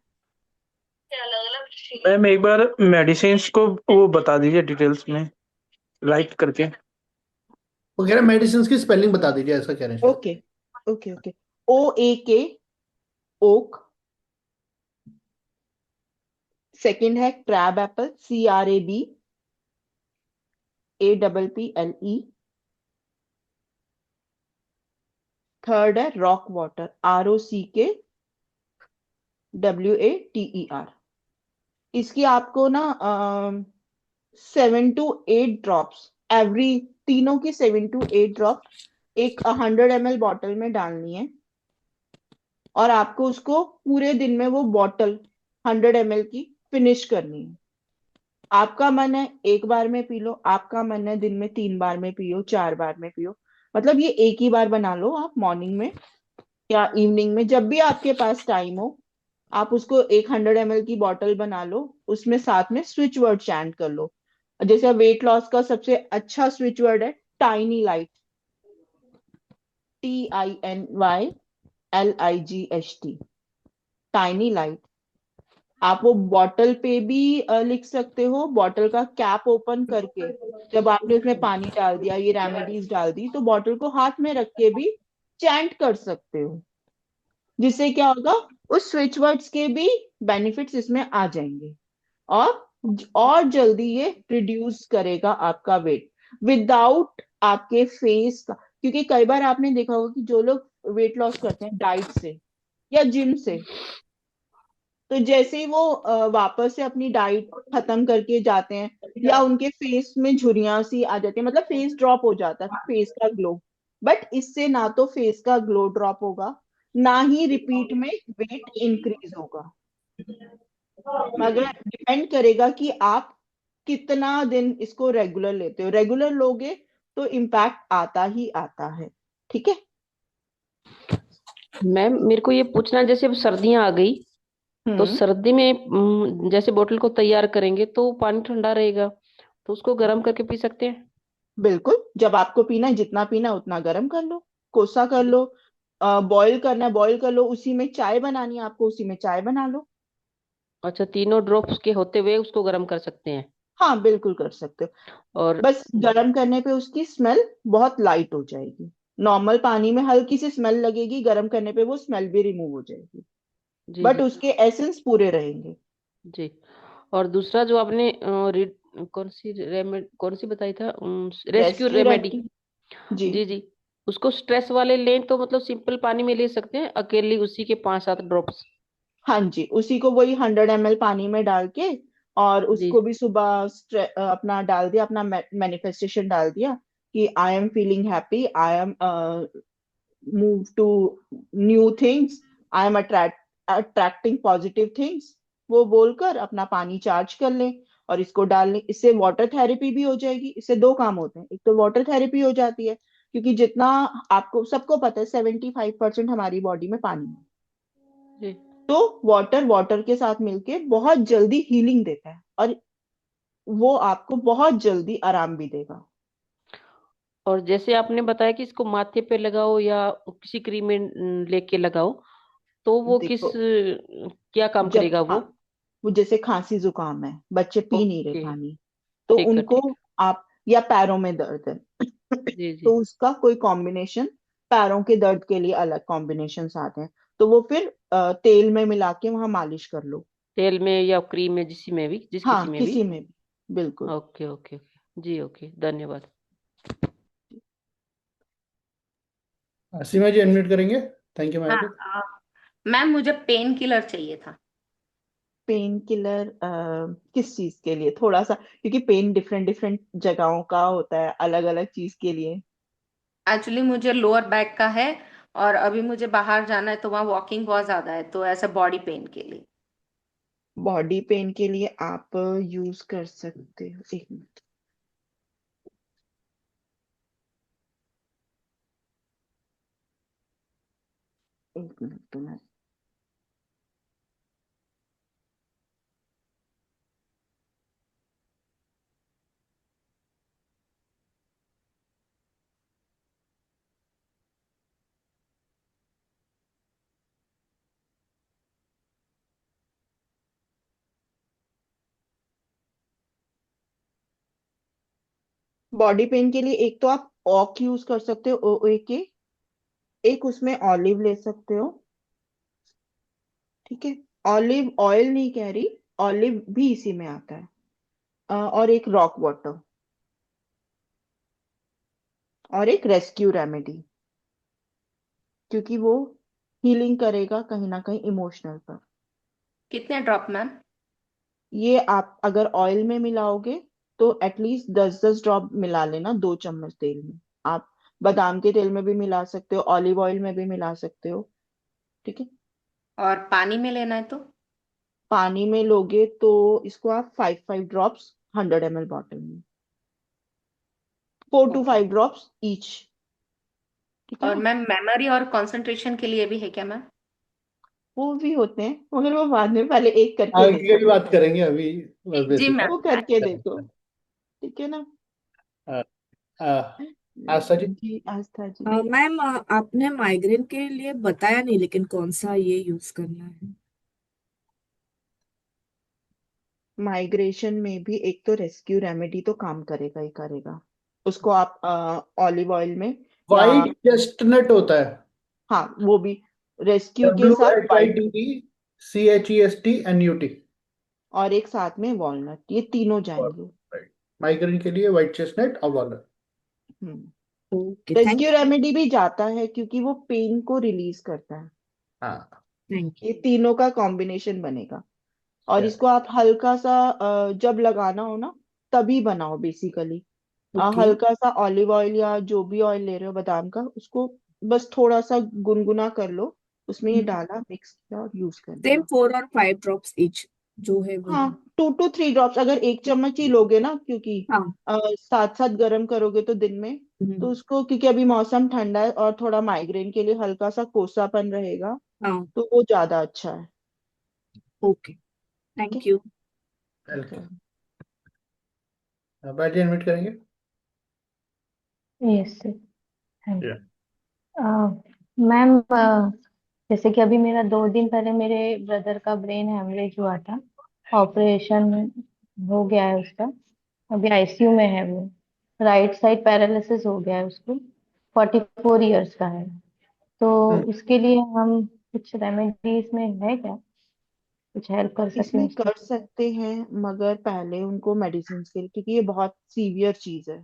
मैम एक बार मेडिसिन को वो बता दीजिए डिटेल्स में राइट करके। वो कह रहे मेडिसिन की स्पेलिंग बता दीजिए, ऐसा कह रहे हैं शायद। Okay, okay, okay. OAK, oak. Second है क्रैब एप्पल, CRABAPPLE। थर्ड है रॉक वाटर, ROCKWATER। इसकी आपको ना 7 to 8 ड्रॉप्स एवरी, तीनों की 7 to 8 ड्रॉप एक 100 ml बॉटल में डालनी है। और आपको उसको पूरे दिन में वो बॉटल 100 ml की फिनिश करनी है। आपका मन है एक बार में पी लो, आपका मन है दिन में 3 बार में पियो, 4 बार में पियो, मतलब ये एक ही बार बना लो आप, मॉर्निंग में या इवनिंग में, जब भी आपके पास टाइम हो। आप उसको एक 100 ml की बॉटल बना लो, उसमें साथ में स्विच वर्ड चैंट कर लो। जैसे वेट लॉस का सबसे अच्छा स्विच वर्ड है tiny light, TINYLIGHT, tiny light. आप वो बॉटल पे भी लिख सकते हो, बॉटल का कैप ओपन करके जब आपने उसमें पानी डाल दिया, ये रेमेडीज डाल दी, तो बॉटल को हाथ में रख के भी चैंट कर सकते हो। जिससे क्या होगा, उस स्विच वर्ड्स के भी बेनिफिट्स इसमें आ जाएंगे, और जल्दी ये रिड्यूस करेगा आपका वेट विदाउट आपके फेस का। क्योंकि कई बार आपने देखा होगा कि जो लोग वेट लॉस करते हैं डाइट से या जिम से, तो जैसे ही वो वापस से अपनी डाइट खत्म करके जाते हैं, या उनके फेस में झुर्रियां सी आ जाती है, मतलब फेस ड्रॉप हो जाता है, फेस का ग्लो। बट इससे ना तो फेस का ग्लो ड्रॉप होगा, ना ही रिपीट में वेट इंक्रीज होगा, मगर डिपेंड करेगा कि आप कितना दिन इसको रेगुलर लेते हो। रेगुलर लोगे तो इम्पैक्ट आता ही आता है। ठीक है। मैम मेरे को ये पूछना, जैसे अब सर्दियां आ गई, तो हम्म। सर्दी में जैसे बोतल को तैयार करेंगे तो पानी ठंडा रहेगा, तो उसको गर्म करके पी सकते हैं? बिल्कुल, जब आपको पीना है, जितना पीना है उतना गर्म कर लो, कोसा कर लो। बॉईल करना है, बॉईल कर लो। उसी में चाय बनानी है आपको, उसी में चाय बना लो। अच्छा, तीनों ड्रॉप्स के होते हुए उसको गर्म कर सकते हैं? हाँ, बिल्कुल कर सकते हो। और बस गर्म करने पे उसकी स्मेल बहुत लाइट हो जाएगी। नॉर्मल पानी में हल्की सी स्मेल लगेगी, गर्म करने पे वो स्मेल भी रिमूव हो जाएगी, जी बट जी उसके एसेंस पूरे रहेंगे। जी। और दूसरा जो आपने कौन सी बताई था, रेस्क्यू रेस्क्यू रेमेडी? रेमेडी। जी। जी जी। उसको स्ट्रेस वाले लें तो मतलब सिंपल पानी में ले सकते हैं अकेले, उसी के 5-7 ड्रॉप्स? हाँ जी, उसी को वही 100 ml पानी में डाल के, और जी उसको भी सुबह अपना डाल दिया, अपना मैनिफेस्टेशन डाल दिया कि I am feeling happy, I am move to new things, I am attracting positive things, वो बोलकर अपना पानी चार्ज कर लें और इसको डाल लें। इससे वाटर थेरेपी भी हो जाएगी। इससे दो काम होते हैं, एक तो वाटर थेरेपी हो जाती है, क्योंकि जितना आपको सबको पता है 75% हमारी बॉडी में पानी है। जी। तो वाटर वाटर के साथ मिलके बहुत जल्दी हीलिंग देता है, और वो आपको बहुत जल्दी आराम भी देगा। और जैसे आपने बताया कि इसको माथे पे लगाओ या किसी क्रीम में लेके लगाओ, तो वो देखो, क्या काम जब करेगा वो? वो जैसे खांसी जुकाम है, बच्चे पी नहीं रहे ओके। पानी, तो ठीक है उनको ठीक आप, या पैरों में दर्द है है। जी जी। तो उसका कोई कॉम्बिनेशन, पैरों के दर्द के लिए अलग कॉम्बिनेशन आते हैं, तो वो फिर तेल में मिला के वहां मालिश कर लो। तेल में या क्रीम में, जिसी में भी, जिस किसी हाँ, में भी? किसी में भी, बिल्कुल। ओके ओके ओके जी, ओके, धन्यवाद। सीमा जी अनम्यूट करेंगे? थैंक यू हाँ, माया। मैम मुझे पेन किलर चाहिए था। पेन किलर किस चीज के लिए? थोड़ा सा, क्योंकि पेन डिफरेंट डिफरेंट जगहों का होता है, अलग अलग चीज के लिए। एक्चुअली मुझे लोअर बैक का है, और अभी मुझे बाहर जाना है तो वहाँ वॉकिंग बहुत ज्यादा है, तो ऐसा बॉडी पेन के लिए। बॉडी पेन के लिए आप यूज कर सकते हो, एक मिनट, एक मिनट तो मैं, बॉडी पेन के लिए एक तो आप ऑक यूज कर सकते हो, OA के। एक उसमें ऑलिव ले सकते हो। ठीक है। ऑलिव ऑयल नहीं कह रही, ऑलिव भी इसी में आता है। और एक रॉक वाटर, और एक रेस्क्यू रेमेडी, क्योंकि वो हीलिंग करेगा कहीं ना कहीं इमोशनल पर। कितने ड्रॉप मैम? ये आप अगर ऑयल में मिलाओगे तो एटलीस्ट 10-10 ड्रॉप मिला लेना, 2 चम्मच तेल में। आप बादाम के तेल में भी मिला सकते हो, ऑलिव ऑयल में भी मिला सकते हो। ठीक है। और पानी में लेना है तो? पानी में लोगे तो इसको आप 5-5 ड्रॉप्स 100 ml बॉटल में, 4 to ओके। 5 drops each. ठीक है और ना। मैम मेमोरी और कंसंट्रेशन के लिए भी है क्या मैम? वो भी होते हैं मगर वो बाद में, पहले एक करके आगे की देखो, बात करेंगे अभी, बस जी बेसिक मैम। वो करके देखो, ठीक है ना? आस्था जी। जी आस्था जी। मैम आपने माइग्रेन के लिए बताया नहीं, लेकिन कौन सा ये यूज करना है? माइग्रेशन में भी एक तो रेस्क्यू रेमेडी तो काम करेगा ही करेगा। उसको आप ऑलिव ऑयल में या, वाइट चेस्टनट होता है, हाँ वो भी रेस्क्यू के डब्ल्यू साथ H I white, T E CHESTNUT। और एक साथ में वॉलनट, ये तीनों जाएंगे। माइग्रेन के लिए वाइट चेस्टनट और walnut। हम्म। ओके, रेस्क्यू थैंक रेमेडी भी जाता है क्योंकि वो पेन को रिलीज करता है। हाँ, यू। ये तीनों का कॉम्बिनेशन बनेगा। और क्या इसको आप हल्का सा जब लगाना हो ना, तभी बनाओ बेसिकली। ओके। हल्का सा ऑलिव ऑयल या जो भी ऑयल ले रहे हो बादाम का, उसको बस थोड़ा सा गुनगुना कर लो, उसमें ये डाला, मिक्स किया और यूज कर सेम लिया। 4 और 5 ड्रॉप्स ईच जो है हाँ, वही। 2 to 3 ड्रॉप्स, अगर एक चम्मच ही लोगे ना, क्योंकि हाँ। साथ साथ गर्म करोगे तो दिन में, तो उसको, क्योंकि अभी मौसम ठंडा है और थोड़ा माइग्रेन के लिए हल्का सा कोसापन रहेगा, हाँ। तो वो ज्यादा अच्छा है। ओके, ठीक है। Thank you. Welcome. Battery admit करेंगे। Yes sir, thank Yeah. You. Ma'am, जैसे कि अभी मेरा 2 दिन पहले मेरे ब्रदर का ब्रेन हेमरेज हुआ था। ऑपरेशन हो गया है उसका, अभी आईसीयू में है वो। राइट साइड पैरालिसिस हो गया है उसको। 44 इयर्स का है। तो उसके लिए हम कुछ रेमेडीज में है क्या, कुछ हेल्प कर सकें इसमें उसकी? कर सकते हैं, मगर पहले उनको मेडिसिन के लिए, क्योंकि ये बहुत सीवियर चीज है,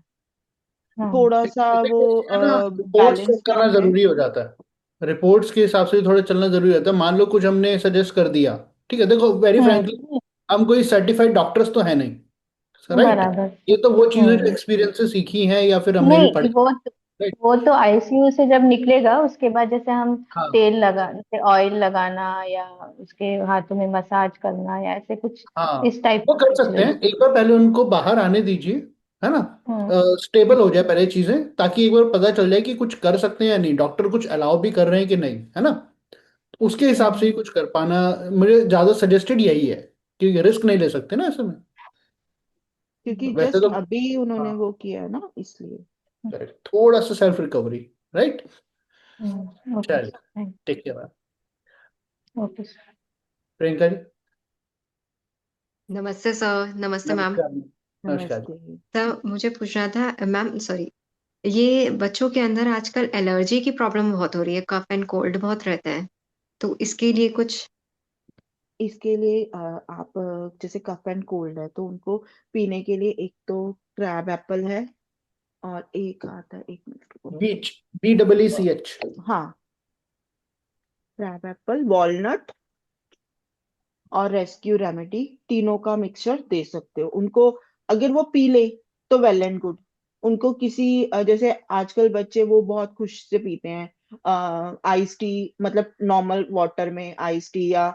हाँ। थोड़ा सा वो ना, रिपोर्ट्स चेक बैलेंस करना कम है। जरूरी हो जाता है। रिपोर्ट्स के हिसाब से थोड़ा चलना जरूरी होता है। मान लो कुछ हमने सजेस्ट कर दिया, ठीक है, देखो वेरी फ्रैंकली, हम कोई सर्टिफाइड डॉक्टर्स तो है नहीं, राइट। बराबर। ये तो वो चीजें जो हम्म। एक्सपीरियंस से सीखी हैं या फिर हमने भी नहीं, पढ़ी, राइट। वो तो आईसीयू से जब निकलेगा उसके बाद जैसे हम हाँ तेल लगा, जैसे ऑयल लगाना या उसके हाथों में मसाज करना या ऐसे कुछ, हाँ, इस टाइप वो का कर पूछ सकते रही हैं। थी। एक बार पहले उनको बाहर आने दीजिए, है ना, हम्म। स्टेबल हो जाए पहले चीजें, ताकि एक बार पता चल जाए कि कुछ कर सकते हैं या नहीं, डॉक्टर कुछ अलाउ भी कर रहे हैं कि नहीं, है ना। तो उसके हिसाब से ही हम्म। कुछ कर पाना मुझे ज्यादा सजेस्टेड यही है, क्योंकि रिस्क नहीं ले सकते ना ऐसे में। क्योंकि वैसे जस्ट तो अभी उन्होंने हाँ, वो किया है ना, इसलिए। correct। थोड़ा सा सेल्फ रिकवरी, राइट। ओके चलिए, sir, take care. Okay sir. Priyanka ji. नमस्ते सर। नमस्ते मैम। नमस्कार। नमस्कार जी। नमस्ते। सर मुझे पूछना था मैम, सॉरी, ये बच्चों के अंदर आजकल एलर्जी की प्रॉब्लम बहुत हो रही है, कफ एंड कोल्ड बहुत रहता है, तो इसके लिए कुछ? इसके लिए आप जैसे कफ एंड कोल्ड है तो उनको पीने के लिए एक तो क्रैब एप्पल है, और एक आता है, एक मिनट रुको। बीच, BEECH। हाँ, क्रैब एप्पल, वॉलनट और रेस्क्यू रेमेडी, तीनों का मिक्सचर दे सकते हो उनको। अगर वो पी ले तो वेल एंड गुड। उनको किसी जैसे आजकल बच्चे वो बहुत खुश से पीते हैं आइस टी, मतलब नॉर्मल वाटर में आइस टी या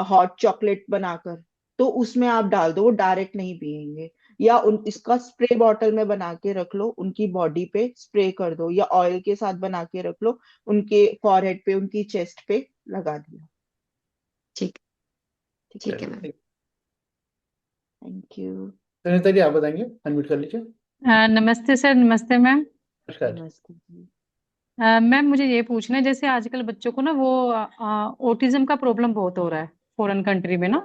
हॉट चॉकलेट बनाकर, तो उसमें आप डाल दो, वो डायरेक्ट नहीं पियेंगे। या उन इसका स्प्रे बॉटल में बना के रख लो, उनकी बॉडी पे स्प्रे कर दो, या ऑयल के साथ बना के रख लो, उनके फॉरहेड पे, उनकी चेस्ट पे लगा दिया। ठीक। ठीक है। ठीक है ma'am. Thank you. Sunita ji, आप बताएंगे, अनम्यूट कर लीजिए। नमस्ते सर, नमस्ते मैम। नमस्कार। नमस्ते जी। मैम मुझे ये पूछना है, जैसे आजकल बच्चों को ना वो ओटिज्म का प्रॉब्लम बहुत हो रहा है फॉरेन कंट्री में ना,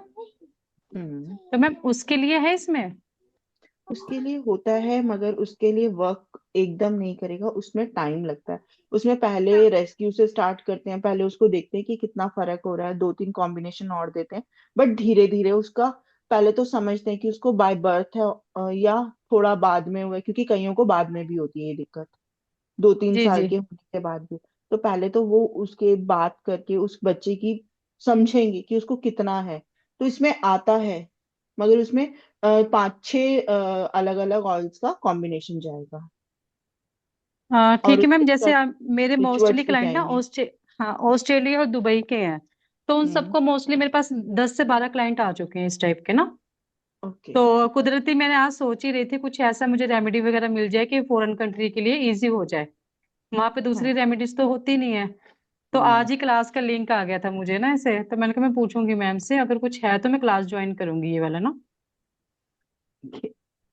हम्म। तो मैम उसके लिए है इसमें? उसके लिए होता है, मगर उसके लिए वर्क एकदम नहीं करेगा, उसमें टाइम लगता है। उसमें पहले रेस्क्यू से स्टार्ट करते हैं, पहले उसको देखते हैं कि कितना फर्क हो रहा है, 2 3 कॉम्बिनेशन और देते हैं। बट धीरे धीरे उसका, पहले तो समझते हैं कि उसको बाय बर्थ है या थोड़ा बाद में हुआ है, क्योंकि कईयों को बाद में भी होती है ये दिक्कत, 2 3 साल जी। के होने के बाद भी। तो पहले तो वो उसके बात करके उस बच्चे की समझेंगे कि उसको कितना है। तो इसमें आता है, मगर उसमें 5 6 अलग अलग ऑयल्स का कॉम्बिनेशन जाएगा, और ठीक है मैम, उसके जैसे साथ मेरे मोस्टली रिचुअल्स भी क्लाइंट ना जाएंगे। हाँ, ऑस्ट्रेलिया और दुबई के हैं। तो उन हम्म। सबको मोस्टली मेरे पास 10 से 12 क्लाइंट आ चुके हैं इस टाइप के ना। ओके। तो कुदरती मैंने आज सोच ही रही थी कुछ ऐसा मुझे रेमेडी वगैरह मिल जाए कि फॉरेन कंट्री के लिए इजी हो जाए। वहां पे दूसरी हाँ, रेमेडीज तो होती नहीं है। तो आज ही क्लास का लिंक आ गया था मुझे ना ऐसे, तो मैंने कहा मैं पूछूंगी मैम से, अगर कुछ है तो मैं क्लास ज्वाइन करूंगी ये वाला ना।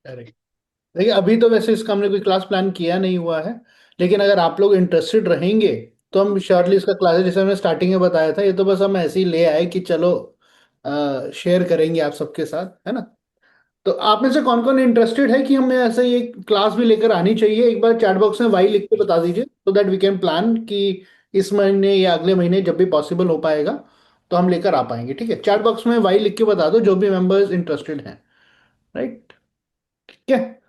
अरे देखिए, अभी तो वैसे इसका हमने कोई क्लास प्लान किया नहीं हुआ है, लेकिन अगर आप लोग इंटरेस्टेड रहेंगे तो हम श्योरली इसका क्लासेस, जैसे हमने स्टार्टिंग में बताया था, ये तो बस हम ऐसे ही ले आए कि चलो शेयर करेंगे आप सबके साथ, है ना। तो आप में से कौन कौन इंटरेस्टेड है कि हमें ऐसे ही एक क्लास भी लेकर आनी चाहिए? एक बार चैट बॉक्स में वाई लिख के बता दीजिए, so that we can plan कि इस महीने या अगले महीने जब भी पॉसिबल हो पाएगा तो हम लेकर आ पाएंगे। ठीक है, चैट बॉक्स में वाई लिख के बता दो जो भी मेंबर्स इंटरेस्टेड हैं। राइट, ठीक है।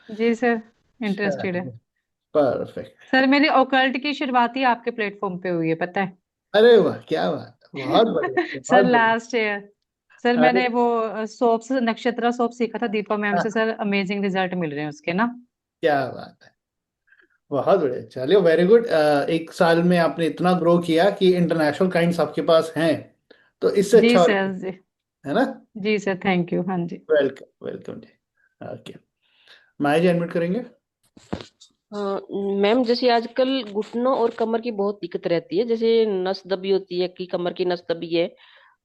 जी सर, इंटरेस्टेड है। परफेक्ट। सर मेरी ओकल्ट की शुरुआत ही आपके प्लेटफॉर्म पे हुई है, पता है। अरे वाह, क्या बात है, बहुत बढ़िया, सर बहुत बढ़िया। लास्ट ईयर सर अरे मैंने वो सोप से नक्षत्रा सोप सीखा था दीपा मैम हाँ, से, सर अमेजिंग रिजल्ट मिल रहे हैं उसके ना। क्या बात है, बहुत बढ़िया, चलिए वेरी गुड। एक साल में आपने इतना ग्रो किया कि इंटरनेशनल क्लाइंट्स आपके पास हैं, तो इससे जी अच्छा और सर क्या जी। है ना। जी सर, थैंक यू, हाँ जी। वेलकम, वेलकम जी। ओके, माया जी एडमिट करेंगे। हाँ मैम, जैसे आजकल घुटनों और कमर की बहुत दिक्कत रहती है, जैसे नस दबी होती है कि कमर की नस दबी है,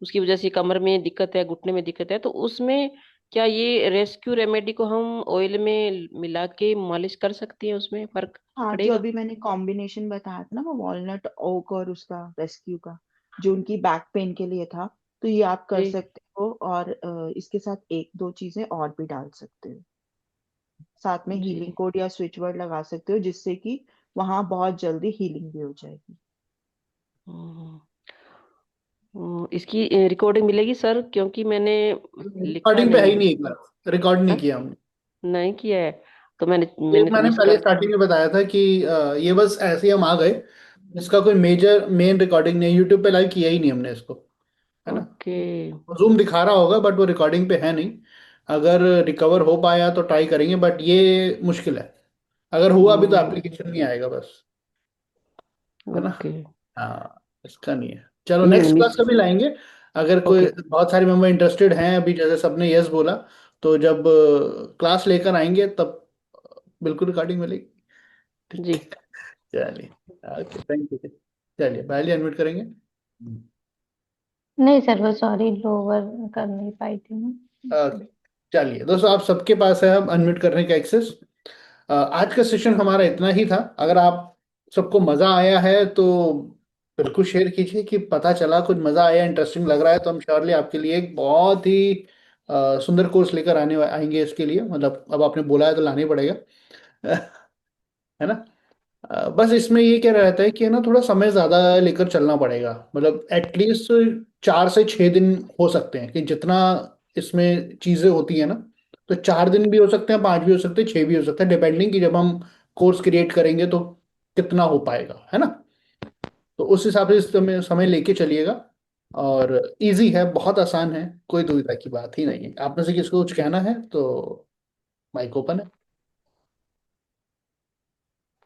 उसकी वजह से कमर में दिक्कत है, घुटने में दिक्कत है, तो उसमें क्या ये रेस्क्यू रेमेडी को हम ऑयल में मिला के मालिश कर सकते हैं, उसमें फर्क हाँ, जो पड़ेगा? अभी मैंने कॉम्बिनेशन बताया था ना, वो वॉलनट ओक और उसका रेस्क्यू का, जो उनकी बैक पेन के लिए था, तो ये आप कर जी। सकते हो। और इसके साथ एक दो चीजें और भी डाल सकते हो, साथ में जी। हीलिंग कोड या स्विच वर्ड लगा सकते हो, जिससे कि वहां बहुत जल्दी हीलिंग भी हो जाएगी। हम्म, इसकी रिकॉर्डिंग मिलेगी सर, क्योंकि मैंने लिखा रिकॉर्डिंग पे है नहीं ही है। नहीं, एक बार रिकॉर्ड नहीं हाँ, किया हमने। नहीं किया है, तो मैंने ये मैंने तो मैंने मिस पहले कर। स्टार्टिंग में बताया था कि ये बस ऐसे ही हम आ गए, इसका कोई मेजर मेन रिकॉर्डिंग नहीं, यूट्यूब पे लाइव किया ही नहीं हमने इसको, है ना। ओके। जूम दिखा रहा होगा बट वो रिकॉर्डिंग पे है नहीं। अगर रिकवर हो पाया तो ट्राई करेंगे, बट ये मुश्किल है। अगर हुआ भी तो हम्म। एप्लीकेशन नहीं आएगा बस, है ना। ओके। हाँ, इसका नहीं है। चलो नहीं मैंने नेक्स्ट क्लास मिस। कभी लाएंगे। अगर कोई, ओके। बहुत सारे मेंबर इंटरेस्टेड हैं अभी, जैसे सबने यस बोला, तो जब क्लास लेकर आएंगे तब बिल्कुल रिकॉर्डिंग मिलेगी। ठीक जी। है, चलिए, ओके, थैंक यू। चलिए पहले एडमिट करेंगे। नहीं सर, वो सॉरी लोअर कर नहीं पाई थी मैं ओके, इसलिए। चलिए दोस्तों, आप सबके पास है अब अनम्यूट करने का एक्सेस। आज का सेशन हमारा इतना ही था। अगर आप सबको मजा आया है तो बिल्कुल शेयर कीजिए कि पता चला कुछ मजा आया, इंटरेस्टिंग लग रहा है, तो हम श्योरली आपके लिए एक बहुत ही सुंदर कोर्स लेकर आएंगे इसके लिए। मतलब अब आपने बोला है तो लाना ही पड़ेगा, है ना। बस इसमें ये क्या रहता है कि है ना, थोड़ा समय ज्यादा लेकर चलना पड़ेगा। मतलब एटलीस्ट 4 से 6 दिन हो सकते हैं, कि जितना इसमें चीजें होती है ना, तो 4 दिन भी हो सकते हैं, 5 भी हो सकते हैं, 6 भी हो सकते हैं, डिपेंडिंग कि जब हम कोर्स क्रिएट करेंगे तो कितना हो पाएगा, है ना। तो उस हिसाब से इस समय समय लेके चलिएगा। और इजी है, बहुत आसान है, कोई दुविधा की बात ही नहीं है। आप में से किसको कुछ कहना है तो माइक ओपन है,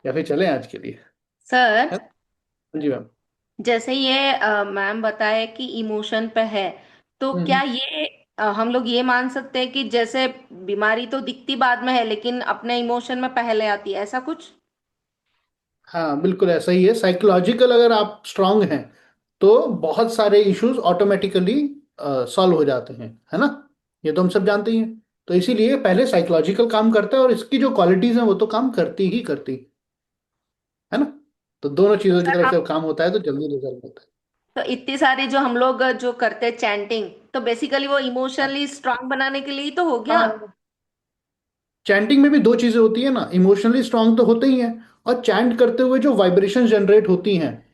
या फिर चलें आज के लिए, सर, है ना? जी मैम। जैसे ये मैम बताए कि इमोशन पे है, तो क्या हम्म। ये हम लोग ये मान सकते हैं कि जैसे बीमारी तो दिखती बाद में है लेकिन अपने इमोशन में पहले आती है, ऐसा कुछ? हाँ, बिल्कुल ऐसा ही है। साइकोलॉजिकल अगर आप स्ट्रांग हैं तो बहुत सारे इश्यूज ऑटोमेटिकली सॉल्व हो जाते हैं, है ना। ये तो हम सब जानते ही हैं। तो इसीलिए पहले साइकोलॉजिकल काम करता है, और इसकी जो क्वालिटीज हैं वो तो काम करती ही करती है ना। तो दोनों चीजों की सर तरफ हम से काम होता है तो जल्दी रिजल्ट होता तो इतनी सारी जो हम लोग जो करते हैं चैंटिंग, तो बेसिकली वो है। इमोशनली स्ट्रांग बनाने के लिए ही तो हो गया। हाँ, चैंटिंग में भी दो चीजें होती है ना, इमोशनली स्ट्रांग तो होते ही हैं, और चैंट करते हुए जो वाइब्रेशन जनरेट होती हैं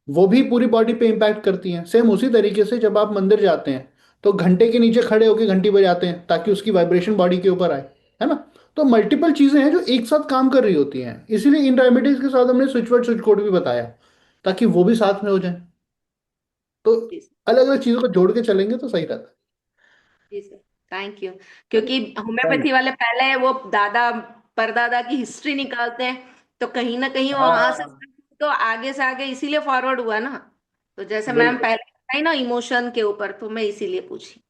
वो भी पूरी बॉडी पे इम्पैक्ट करती हैं। सेम उसी तरीके से जब आप मंदिर जाते हैं तो घंटे के नीचे खड़े होकर घंटी बजाते हैं ताकि उसकी वाइब्रेशन बॉडी के ऊपर आए, है ना। तो मल्टीपल चीजें हैं जो एक साथ काम कर रही होती हैं, इसीलिए इन रेमेडीज के साथ हमने स्विच वर्ड स्विच कोड भी बताया, ताकि वो भी साथ में हो जाए। तो जी अलग अलग चीजों को जोड़ के चलेंगे तो सही रहता जी सर, थैंक यू। है। क्योंकि थैंक होम्योपैथी वाले पहले वो दादा परदादा की हिस्ट्री निकालते हैं, तो कहीं ना कहीं वहां से हाँ, तो आगे से आगे इसीलिए फॉरवर्ड हुआ ना। तो जैसे मैम बिल्कुल। पहले बताई ना इमोशन के ऊपर, तो मैं इसीलिए पूछी।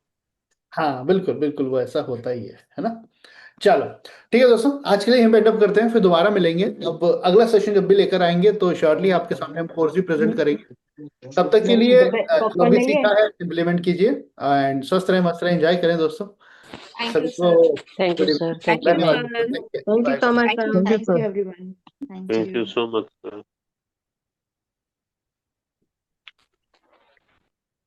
हाँ, बिल्कुल बिल्कुल वो ऐसा होता ही है ना। चलो ठीक है दोस्तों, आज के लिए यहीं पे एंड अप करते हैं, फिर दोबारा मिलेंगे। अब अगला सेशन जब भी लेकर आएंगे तो श्योरली आपके सामने हम कोर्स भी प्रेजेंट करेंगे। तब तक के लिए जो भी सीखा है इम्प्लीमेंट कीजिए एंड स्वस्थ रहें, मस्त रहें, एंजॉय करें दोस्तों। थैंक यू सभी सर। को thank you good sir, evening। Thank you धन्यवाद। Ma'am. Thank you. Thank you Bye. So much Thank sir. you. Thank you, everyone. Thank Thank you. you so much.